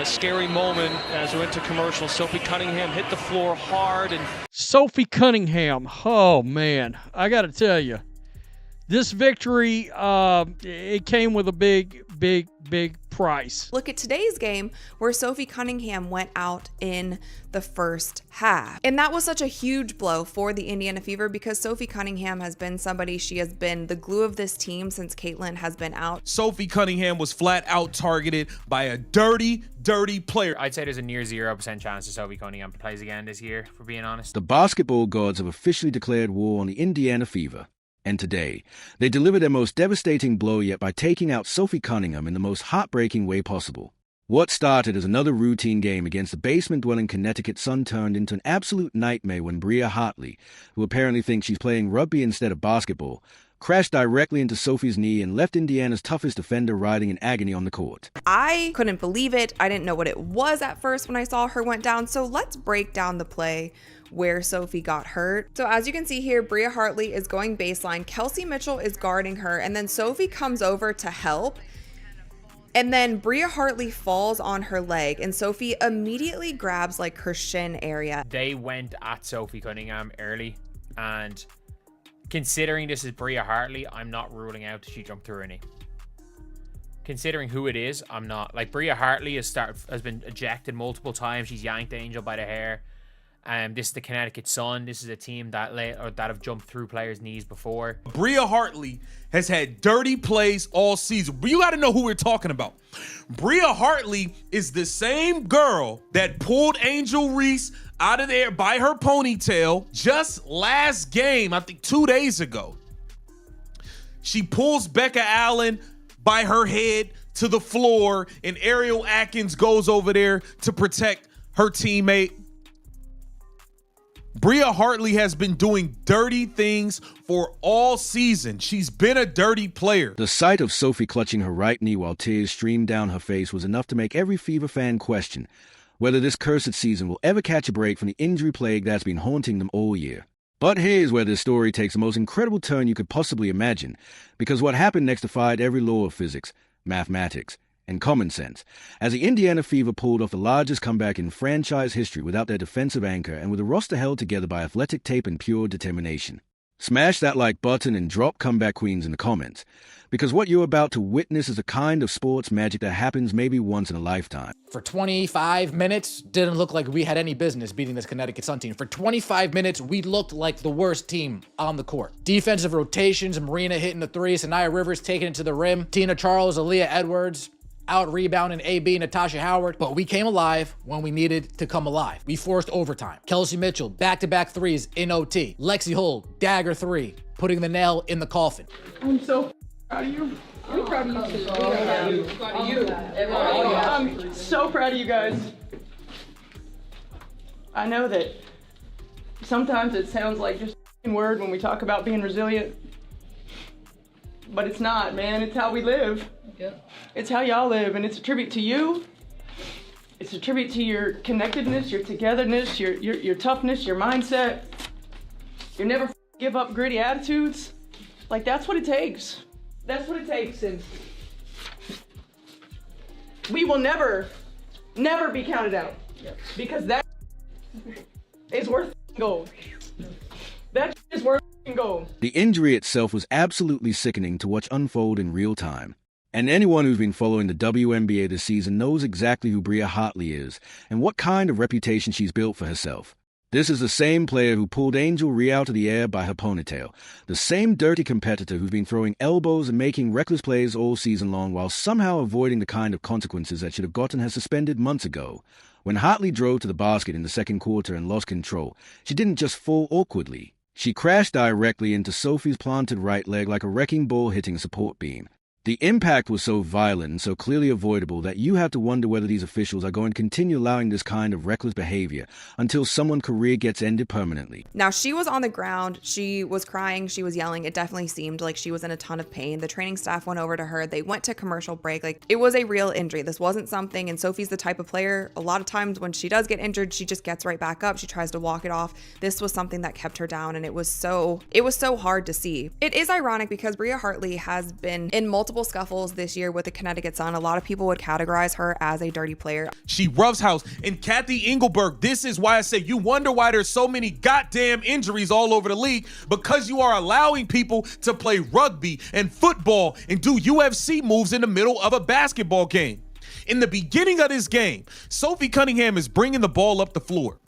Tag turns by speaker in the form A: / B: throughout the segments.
A: a scary moment as we went to commercial. Sophie Cunningham hit the floor hard. And
B: Sophie Cunningham, oh man, I got to tell you, this victory, it came with a big price.
C: Look at today's game where Sophie Cunningham went out in the first half. And that was such a huge blow for the Indiana Fever because Sophie Cunningham has been somebody, she has been the glue of this team since Caitlin has been out.
D: Sophie Cunningham was flat out targeted by a dirty player.
E: I'd say there's a near 0% chance that Sophie Cunningham plays again this year, for being honest.
F: The basketball gods have officially declared war on the Indiana Fever. And today, they delivered their most devastating blow yet by taking out Sophie Cunningham in the most heartbreaking way possible. What started as another routine game against the basement-dwelling Connecticut Sun turned into an absolute nightmare when Bria Hartley, who apparently thinks she's playing rugby instead of basketball, crashed directly into Sophie's knee and left Indiana's toughest defender writhing in agony on the court.
C: I couldn't believe it. I didn't know what it was at first when I saw her went down. So let's break down the play where Sophie got hurt. So as you can see here, Bria Hartley is going baseline. Kelsey Mitchell is guarding her, and then Sophie comes over to help. And then Bria Hartley falls on her leg, and Sophie immediately grabs like her shin area.
E: They went at Sophie Cunningham early, and considering this is Bria Hartley, I'm not ruling out that she jumped through her knee. Considering who it is, I'm not. Like, Bria Hartley has been ejected multiple times. She's yanked Angel by the hair. This is the Connecticut Sun. This is a team that have jumped through players' knees before.
D: Bria Hartley has had dirty plays all season. But you got to know who we're talking about. Bria Hartley is the same girl that pulled Angel Reese out of there by her ponytail just last game, I think 2 days ago. She pulls Becca Allen by her head to the floor, and Ariel Atkins goes over there to protect her teammate. Bria Hartley has been doing dirty things for all season. She's been a dirty player.
F: The sight of Sophie clutching her right knee while tears streamed down her face was enough to make every Fever fan question whether this cursed season will ever catch a break from the injury plague that's been haunting them all year. But here's where this story takes the most incredible turn you could possibly imagine, because what happened next defied every law of physics, mathematics, and common sense, as the Indiana Fever pulled off the largest comeback in franchise history without their defensive anchor and with a roster held together by athletic tape and pure determination. Smash that like button and drop comeback queens in the comments, because what you're about to witness is a kind of sports magic that happens maybe once in a lifetime.
G: For 25 minutes, didn't look like we had any business beating this Connecticut Sun team. For 25 minutes, we looked like the worst team on the court. Defensive rotations, Marina hitting the three, Sanaya Rivers taking it to the rim, Tina Charles, Aaliyah Edwards, out rebounding AB, Natasha Howard, but we came alive when we needed to come alive. We forced overtime. Kelsey Mitchell, back-to-back threes in OT. Lexi Hull, dagger three, putting the nail in the coffin.
H: I'm so proud of you. I'm proud of you too. Proud of you. I'm so proud of you guys. I know that sometimes it sounds like just a word when we talk about being resilient, but it's not, man. It's how we live. It's how y'all live, and it's a tribute to you. It's a tribute to your connectedness, your togetherness, your toughness, your mindset. You never give up gritty attitudes. Like, that's what it takes. That's what it takes, and we will never be counted out, because that is worth gold. That is worth gold.
F: The injury itself was absolutely sickening to watch unfold in real time. And anyone who's been following the WNBA this season knows exactly who Bria Hartley is and what kind of reputation she's built for herself. This is the same player who pulled Angel Rhea out of the air by her ponytail, the same dirty competitor who's been throwing elbows and making reckless plays all season long while somehow avoiding the kind of consequences that should have gotten her suspended months ago. When Hartley drove to the basket in the second quarter and lost control, she didn't just fall awkwardly. She crashed directly into Sophie's planted right leg like a wrecking ball hitting a support beam. The impact was so violent and so clearly avoidable that you have to wonder whether these officials are going to continue allowing this kind of reckless behavior until someone's career gets ended permanently.
C: Now, she was on the ground. She was crying. She was yelling. It definitely seemed like she was in a ton of pain. The training staff went over to her. They went to commercial break. Like, it was a real injury. This wasn't something, and Sophie's the type of player, a lot of times when she does get injured, she just gets right back up. She tries to walk it off. This was something that kept her down, and it was so hard to see. It is ironic because Bria Hartley has been in multiple multiple scuffles this year with the Connecticut Sun. A lot of people would categorize her as a dirty player.
D: She roughs house. And Kathy Engelberg, this is why I say you wonder why there's so many goddamn injuries all over the league, because you are allowing people to play rugby and football and do UFC moves in the middle of a basketball game. In the beginning of this game, Sophie Cunningham is bringing the ball up the floor.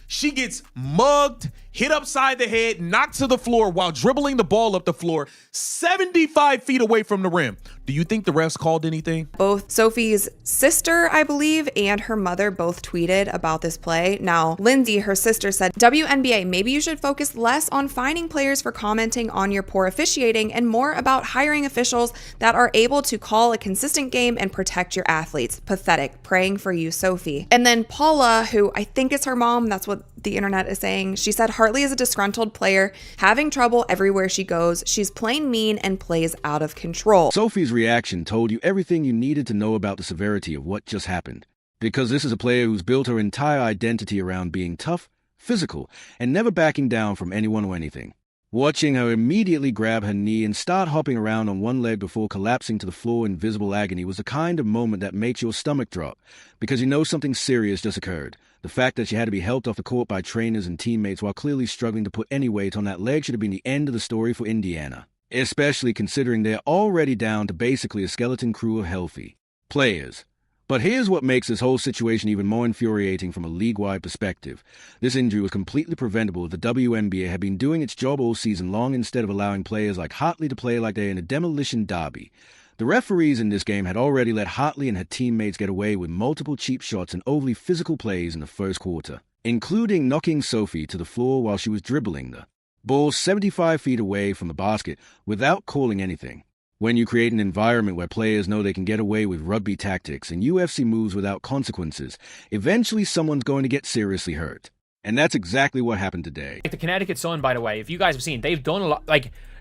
D: She gets mugged, hit upside the head, knocked to the floor while dribbling the ball up the floor 75 feet away from the rim. Do you think the refs called anything?
C: Both Sophie's sister, I believe, and her mother both tweeted about this play. Now, Lindsay, her sister, said, WNBA, maybe you should focus less on fining players for commenting on your poor officiating and more about hiring officials that are able to call a consistent game and protect your athletes. Pathetic. Praying for you, Sophie. And then Paula, who I think is her mom, that's what the internet is saying, she said Hartley is a disgruntled player, having trouble everywhere she goes. She's plain mean and plays out of control.
F: Sophie's reaction told you everything you needed to know about the severity of what just happened. Because this is a player who's built her entire identity around being tough, physical, and never backing down from anyone or anything. Watching her immediately grab her knee and start hopping around on one leg before collapsing to the floor in visible agony was the kind of moment that makes your stomach drop, because you know something serious just occurred. The fact that she had to be helped off the court by trainers and teammates while clearly struggling to put any weight on that leg should have been the end of the story for Indiana, especially considering they're already down to basically a skeleton crew of healthy players. But here's what makes this whole situation even more infuriating from a league-wide perspective. This injury was completely preventable if the WNBA had been doing its job all season long instead of allowing players like Hartley to play like they're in a demolition derby. The referees in this game had already let Hartley and her teammates get away with multiple cheap shots and overly physical plays in the first quarter, including knocking Sophie to the floor while she was dribbling the ball 75 feet away from the basket without calling anything. When you create an environment where players know they can get away with rugby tactics and UFC moves without consequences, eventually someone's going to get seriously hurt. And that's exactly what happened today.
E: The Connecticut Sun, by the way, if you guys have seen, they've done a lot,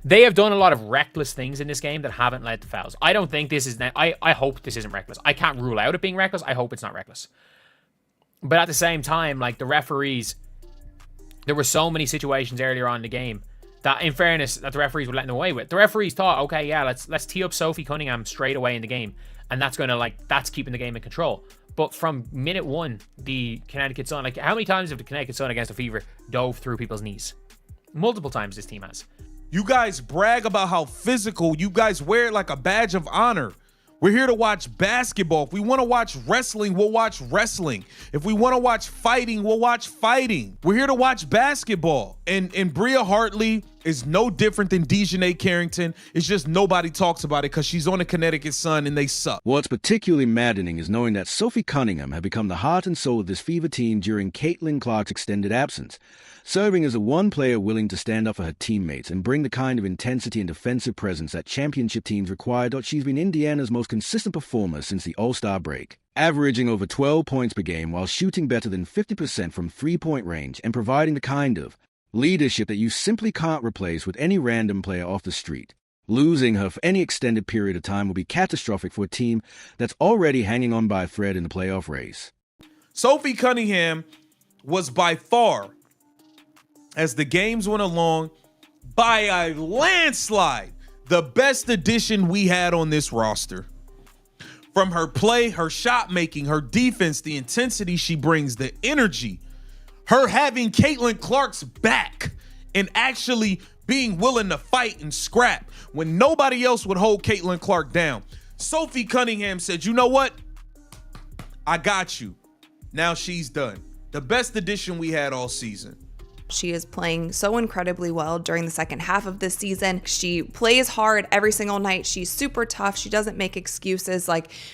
E: they have done a lot of reckless things in this game that haven't led to fouls. I don't think this is, I hope this isn't reckless. I can't rule out it being reckless. I hope it's not reckless. But at the same time, the referees, there were so many situations earlier on in the game that, in fairness, that the referees were letting away with. The referees thought, okay, yeah, let's tee up Sophie Cunningham straight away in the game, and that's going to, that's keeping the game in control. But from minute one, the Connecticut Sun, how many times have the Connecticut Sun against the Fever dove through people's knees? Multiple times this team has.
D: You guys brag about how physical. You guys wear it like a badge of honor. We're here to watch basketball. If we want to watch wrestling, we'll watch wrestling. If we want to watch fighting, we'll watch fighting. We're here to watch basketball. And Bria Hartley is no different than Dejanay Carrington. It's just nobody talks about it because she's on the Connecticut Sun and they suck.
F: What's particularly maddening is knowing that Sophie Cunningham had become the heart and soul of this Fever team during Caitlin Clark's extended absence, serving as the one player willing to stand up for her teammates and bring the kind of intensity and defensive presence that championship teams require. She's been Indiana's most consistent performer since the All-Star break, averaging over 12 points per game while shooting better than 50% from three-point range and providing the kind of leadership that you simply can't replace with any random player off the street. Losing her for any extended period of time will be catastrophic for a team that's already hanging on by a thread in the playoff race.
D: Sophie Cunningham was by far, as the games went along, by a landslide, the best addition we had on this roster. From her play, her shot making, her defense, the intensity she brings, the energy, her having Caitlin Clark's back and actually being willing to fight and scrap when nobody else would hold Caitlin Clark down. Sophie Cunningham said, you know what? I got you. Now she's done. The best addition we had all season.
C: She is playing so incredibly well during the second half of this season. She plays hard every single night. She's super tough. She doesn't make excuses.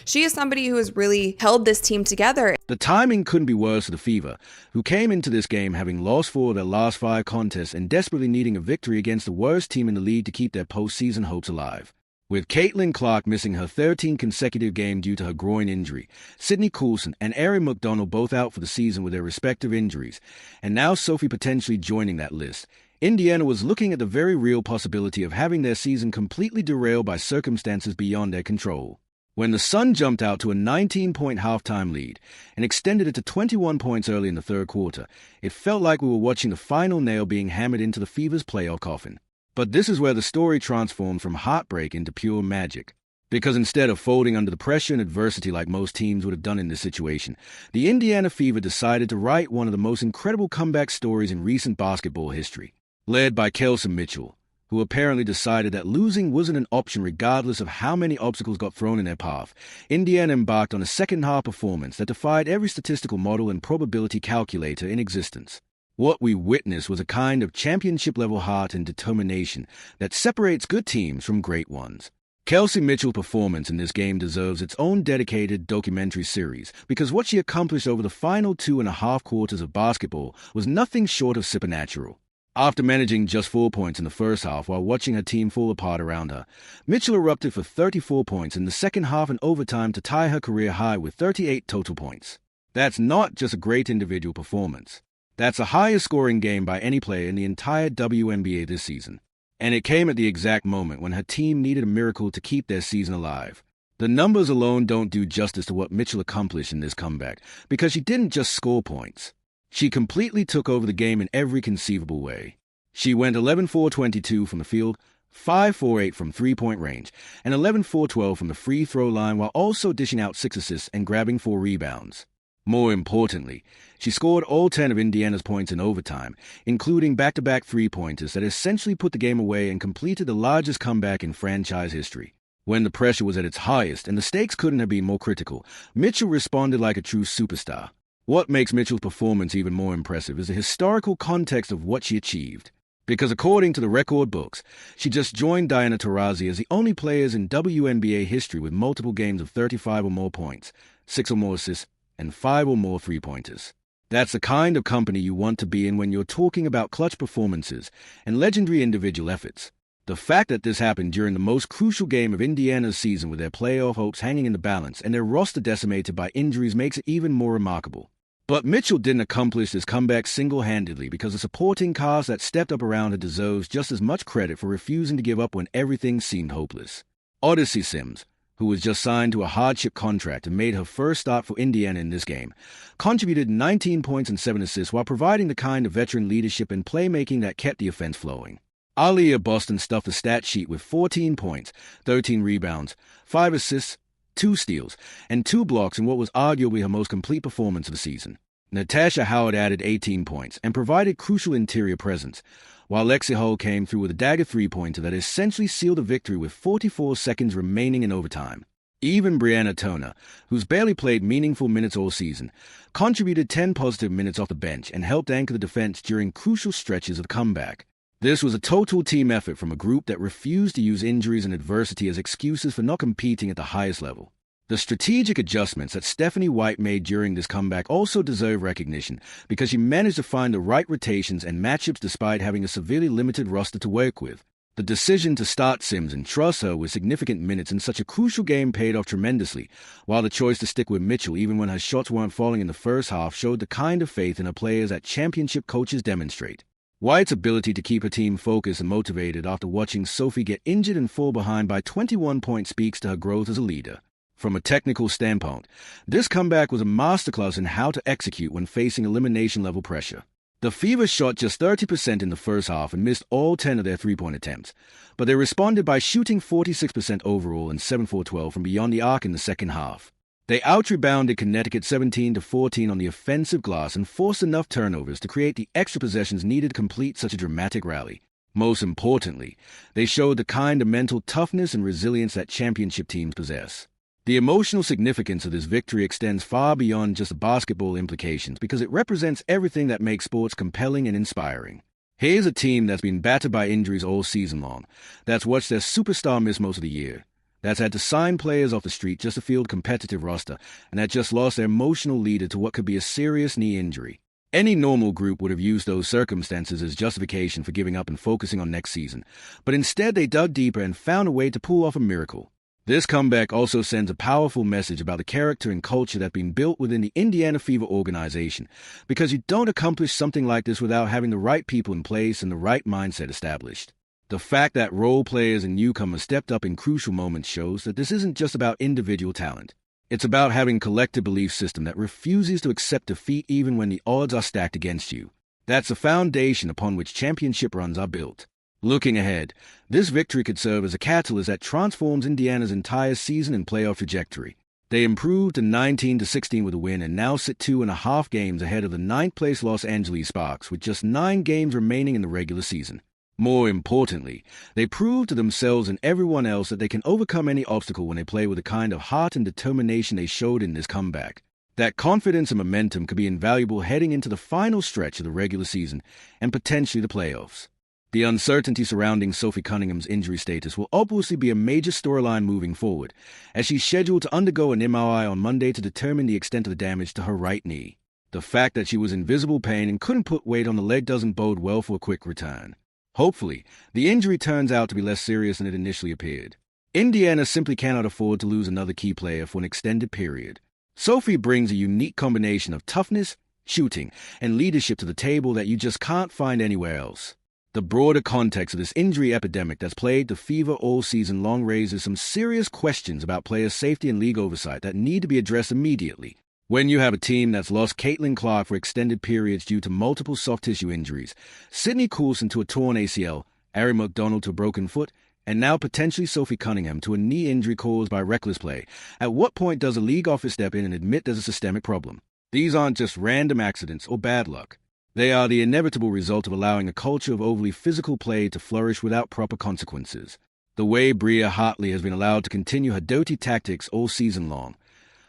C: She is somebody who has really held this team together.
F: The timing couldn't be worse for the Fever, who came into this game having lost 4 of their last 5 contests and desperately needing a victory against the worst team in the league to keep their postseason hopes alive. With Caitlin Clark missing her 13th consecutive game due to her groin injury, Sydney Coulson and Erin McDonald both out for the season with their respective injuries, and now Sophie potentially joining that list, Indiana was looking at the very real possibility of having their season completely derailed by circumstances beyond their control. When the Sun jumped out to a 19-point halftime lead and extended it to 21 points early in the third quarter, it felt like we were watching the final nail being hammered into the Fever's playoff coffin. But this is where the story transformed from heartbreak into pure magic. Because instead of folding under the pressure and adversity like most teams would have done in this situation, the Indiana Fever decided to write one of the most incredible comeback stories in recent basketball history, led by Kelsey Mitchell, who apparently decided that losing wasn't an option regardless of how many obstacles got thrown in their path. Indiana embarked on a second-half performance that defied every statistical model and probability calculator in existence. What we witnessed was a kind of championship-level heart and determination that separates good teams from great ones. Kelsey Mitchell's performance in this game deserves its own dedicated documentary series because what she accomplished over the final 2.5 quarters of basketball was nothing short of supernatural. After managing just 4 points in the first half while watching her team fall apart around her, Mitchell erupted for 34 points in the second half and overtime to tie her career high with 38 total points. That's not just a great individual performance. That's the highest scoring game by any player in the entire WNBA this season. And it came at the exact moment when her team needed a miracle to keep their season alive. The numbers alone don't do justice to what Mitchell accomplished in this comeback because she didn't just score points. She completely took over the game in every conceivable way. She went 11-4-22 from the field, 5-4-8 from three-point range, and 11-4-12 from the free throw line while also dishing out 6 assists and grabbing 4 rebounds. More importantly, she scored all 10 of Indiana's points in overtime, including back-to-back three-pointers that essentially put the game away and completed the largest comeback in franchise history. When the pressure was at its highest and the stakes couldn't have been more critical, Mitchell responded like a true superstar. What makes Mitchell's performance even more impressive is the historical context of what she achieved. Because according to the record books, she just joined Diana Taurasi as the only players in WNBA history with multiple games of 35 or more points, 6 or more assists, and 5 or more three-pointers. That's the kind of company you want to be in when you're talking about clutch performances and legendary individual efforts. The fact that this happened during the most crucial game of Indiana's season with their playoff hopes hanging in the balance and their roster decimated by injuries makes it even more remarkable. But Mitchell didn't accomplish this comeback single-handedly because the supporting cast that stepped up around her deserves just as much credit for refusing to give up when everything seemed hopeless. Odyssey Sims, who was just signed to a hardship contract and made her first start for Indiana in this game, contributed 19 points and 7 assists while providing the kind of veteran leadership and playmaking that kept the offense flowing. Aliyah Boston stuffed the stat sheet with 14 points, 13 rebounds, 5 assists, 2 steals, and 2 blocks in what was arguably her most complete performance of the season. Natasha Howard added 18 points and provided crucial interior presence, while Lexi Hull came through with a dagger three-pointer that essentially sealed a victory with 44 seconds remaining in overtime. Even Brianna Toner, who's barely played meaningful minutes all season, contributed 10 positive minutes off the bench and helped anchor the defense during crucial stretches of the comeback. This was a total team effort from a group that refused to use injuries and adversity as excuses for not competing at the highest level. The strategic adjustments that Stephanie White made during this comeback also deserve recognition because she managed to find the right rotations and matchups despite having a severely limited roster to work with. The decision to start Sims and trust her with significant minutes in such a crucial game paid off tremendously, while the choice to stick with Mitchell even when her shots weren't falling in the first half showed the kind of faith in her players that championship coaches demonstrate. White's ability to keep her team focused and motivated after watching Sophie get injured and fall behind by 21 points speaks to her growth as a leader. From a technical standpoint, this comeback was a masterclass in how to execute when facing elimination-level pressure. The Fever shot just 30% in the first half and missed all 10 of their three-point attempts, but they responded by shooting 46% overall and 7-4-12 from beyond the arc in the second half. They out-rebounded Connecticut 17-14 on the offensive glass and forced enough turnovers to create the extra possessions needed to complete such a dramatic rally. Most importantly, they showed the kind of mental toughness and resilience that championship teams possess. The emotional significance of this victory extends far beyond just the basketball implications because it represents everything that makes sports compelling and inspiring. Here's a team that's been battered by injuries all season long, that's watched their superstar miss most of the year, that's had to sign players off the street just to field competitive roster, and that just lost their emotional leader to what could be a serious knee injury. Any normal group would have used those circumstances as justification for giving up and focusing on next season, but instead they dug deeper and found a way to pull off a miracle. This comeback also sends a powerful message about the character and culture that's been built within the Indiana Fever organization, because you don't accomplish something like this without having the right people in place and the right mindset established. The fact that role players and newcomers stepped up in crucial moments shows that this isn't just about individual talent. It's about having a collective belief system that refuses to accept defeat even when the odds are stacked against you. That's the foundation upon which championship runs are built. Looking ahead, this victory could serve as a catalyst that transforms Indiana's entire season and playoff trajectory. They improved to 19-16 with a win and now sit 2.5 games ahead of the 9th-place Los Angeles Sparks with just 9 games remaining in the regular season. More importantly, they proved to themselves and everyone else that they can overcome any obstacle when they play with the kind of heart and determination they showed in this comeback. That confidence and momentum could be invaluable heading into the final stretch of the regular season and potentially the playoffs. The uncertainty surrounding Sophie Cunningham's injury status will obviously be a major storyline moving forward, as she's scheduled to undergo an MRI on Monday to determine the extent of the damage to her right knee. The fact that she was in visible pain and couldn't put weight on the leg doesn't bode well for a quick return. Hopefully, the injury turns out to be less serious than it initially appeared. Indiana simply cannot afford to lose another key player for an extended period. Sophie brings a unique combination of toughness, shooting, and leadership to the table that you just can't find anywhere else. The broader context of this injury epidemic that's plagued the Fever all season long raises some serious questions about player safety and league oversight that need to be addressed immediately. When you have a team that's lost Caitlin Clark for extended periods due to multiple soft tissue injuries, Sydney Coulson to a torn ACL, Ari McDonald to a broken foot, and now potentially Sophie Cunningham to a knee injury caused by reckless play, at what point does a league office step in and admit there's a systemic problem? These aren't just random accidents or bad luck. They are the inevitable result of allowing a culture of overly physical play to flourish without proper consequences. The way Bria Hartley has been allowed to continue her dirty tactics all season long,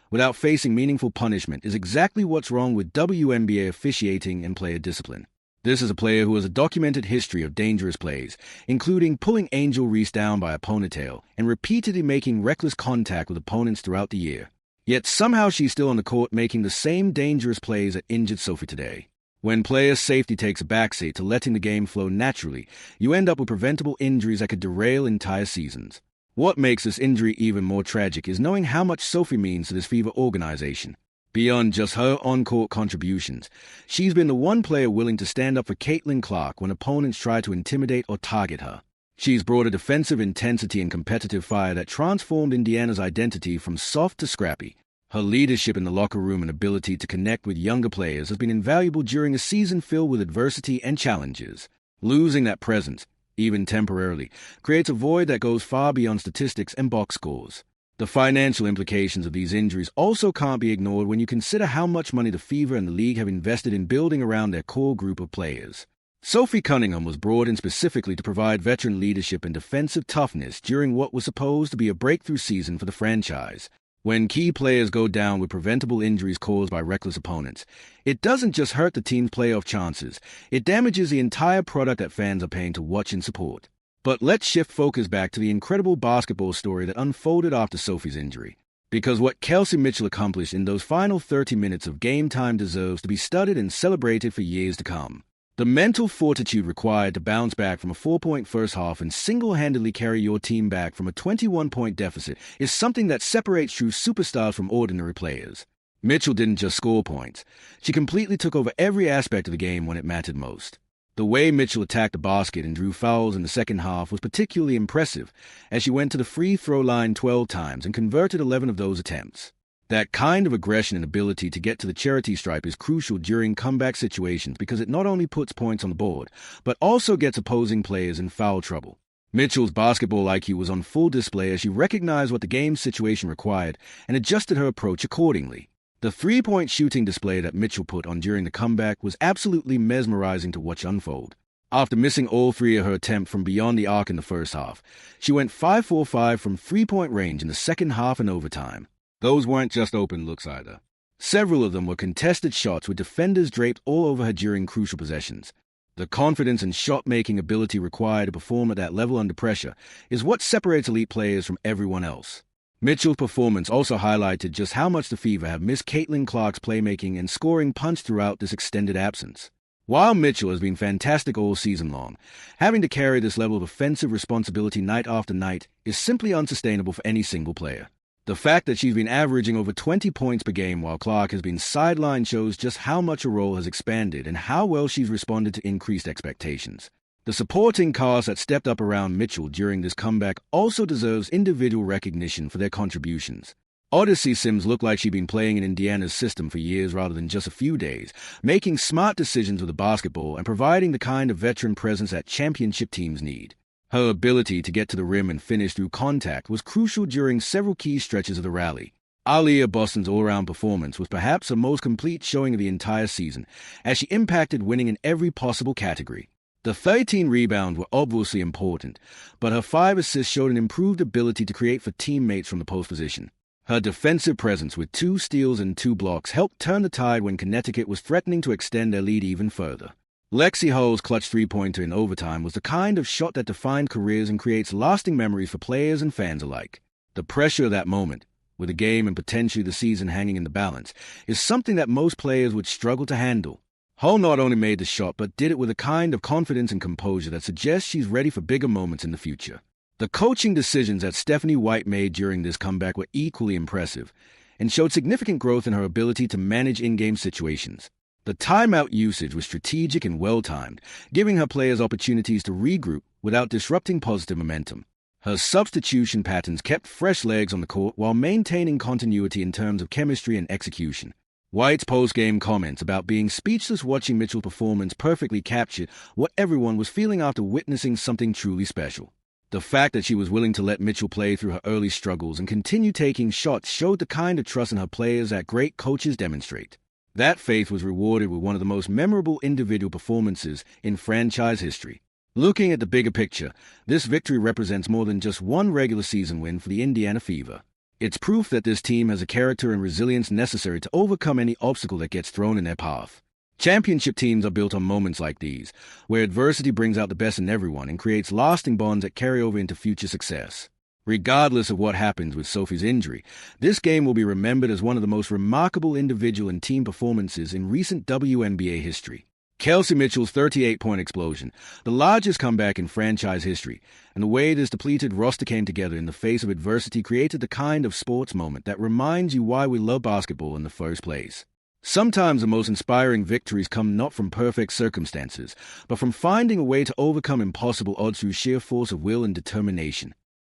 F: without facing meaningful punishment, is exactly what's wrong with WNBA officiating and player discipline. This is a player who has a documented history of dangerous plays, including pulling Angel Reese down by a ponytail and repeatedly making reckless contact with opponents throughout the year. Yet somehow she's still on the court making the same dangerous plays that injured Sophie today. When player safety takes a backseat to letting the game flow naturally, you end up with preventable injuries that could derail entire seasons. What makes this injury even more tragic is knowing how much Sophie means to this Fever organization. Beyond just her on-court contributions, she's been the one player willing to stand up for Caitlin Clark when opponents try to intimidate or target her. She's brought a defensive intensity and competitive fire that transformed Indiana's identity from soft to scrappy. Her leadership in the locker room and ability to connect with younger players has been invaluable during a season filled with adversity and challenges. Losing that presence, even temporarily, creates a void that goes far beyond statistics and box scores. The financial implications of these injuries also can't be ignored when you consider how much money the Fever and the league have invested in building around their core group of players. Sophie Cunningham was brought in specifically to provide veteran leadership and defensive toughness during what was supposed to be a breakthrough season for the franchise. When key players go down with preventable injuries caused by reckless opponents, it doesn't just hurt the team's playoff chances, it damages the entire product that fans are paying to watch and support. But let's shift focus back to the incredible basketball story that unfolded after Sophie's injury. Because what Kelsey Mitchell accomplished in those final 30 minutes of game time deserves to be studied and celebrated for years to come. The mental fortitude required to bounce back from a 4-point first half and single-handedly carry your team back from a 21-point deficit is something that separates true superstars from ordinary players. Mitchell didn't just score points. She completely took over every aspect of the game when it mattered most. The way Mitchell attacked the basket and drew fouls in the second half was particularly impressive, as she went to the free throw line 12 times and converted 11 of those attempts. That kind of aggression and ability to get to the charity stripe is crucial during comeback situations because it not only puts points on the board, but also gets opposing players in foul trouble. Mitchell's basketball IQ was on full display as she recognized what the game's situation required and adjusted her approach accordingly. The three-point shooting display that Mitchell put on during the comeback was absolutely mesmerizing to watch unfold. After missing all 3 of her attempts from beyond the arc in the first half, she went 5-for-5 from three-point range in the second half and overtime. Those weren't just open looks either. Several of them were contested shots with defenders draped all over her during crucial possessions. The confidence and shot-making ability required to perform at that level under pressure is what separates elite players from everyone else. Mitchell's performance also highlighted just how much the Fever have missed Caitlin Clark's playmaking and scoring punch throughout this extended absence. While Mitchell has been fantastic all season long, having to carry this level of offensive responsibility night after night is simply unsustainable for any single player. The fact that she's been averaging over 20 points per game while Clark has been sidelined shows just how much her role has expanded and how well she's responded to increased expectations. The supporting cast that stepped up around Mitchell during this comeback also deserves individual recognition for their contributions. Odyssey Sims looked like she'd been playing in Indiana's system for years rather than just a few days, making smart decisions with the basketball and providing the kind of veteran presence that championship teams need. Her ability to get to the rim and finish through contact was crucial during several key stretches of the rally. Aaliyah Boston's all-around performance was perhaps her most complete showing of the entire season, as she impacted winning in every possible category. The 13 rebounds were obviously important, but her 5 assists showed an improved ability to create for teammates from the post position. Her defensive presence with 2 steals and 2 blocks helped turn the tide when Connecticut was threatening to extend their lead even further. Lexi Hull's clutch three-pointer in overtime was the kind of shot that defined careers and creates lasting memories for players and fans alike. The pressure of that moment, with the game and potentially the season hanging in the balance, is something that most players would struggle to handle. Hull not only made the shot, but did it with a kind of confidence and composure that suggests she's ready for bigger moments in the future. The coaching decisions that Stephanie White made during this comeback were equally impressive, and showed significant growth in her ability to manage in-game situations. The timeout usage was strategic and well-timed, giving her players opportunities to regroup without disrupting positive momentum. Her substitution patterns kept fresh legs on the court while maintaining continuity in terms of chemistry and execution. White's post-game comments about being speechless watching Mitchell's performance perfectly captured what everyone was feeling after witnessing something truly special. The fact that she was willing to let Mitchell play through her early struggles and continue taking shots showed the kind of trust in her players that great coaches demonstrate. That faith was rewarded with one of the most memorable individual performances in franchise history. Looking at the bigger picture, this victory represents more than just one regular season win for the Indiana Fever. It's proof that this team has a character and resilience necessary to overcome any obstacle that gets thrown in their path. Championship teams are built on moments like these, where adversity brings out the best in everyone and creates lasting bonds that carry over into future success. Regardless of what happens with Sophie's injury, this game will be remembered as one of the most remarkable individual and team performances in recent WNBA history. Kelsey Mitchell's 38-point explosion, the largest comeback in franchise history, and the way this depleted roster came together in the face of adversity created the kind of sports moment that reminds you why we love basketball in the first place. Sometimes the most inspiring victories come not from perfect circumstances, but from finding a way to overcome impossible odds through sheer force of will and determination.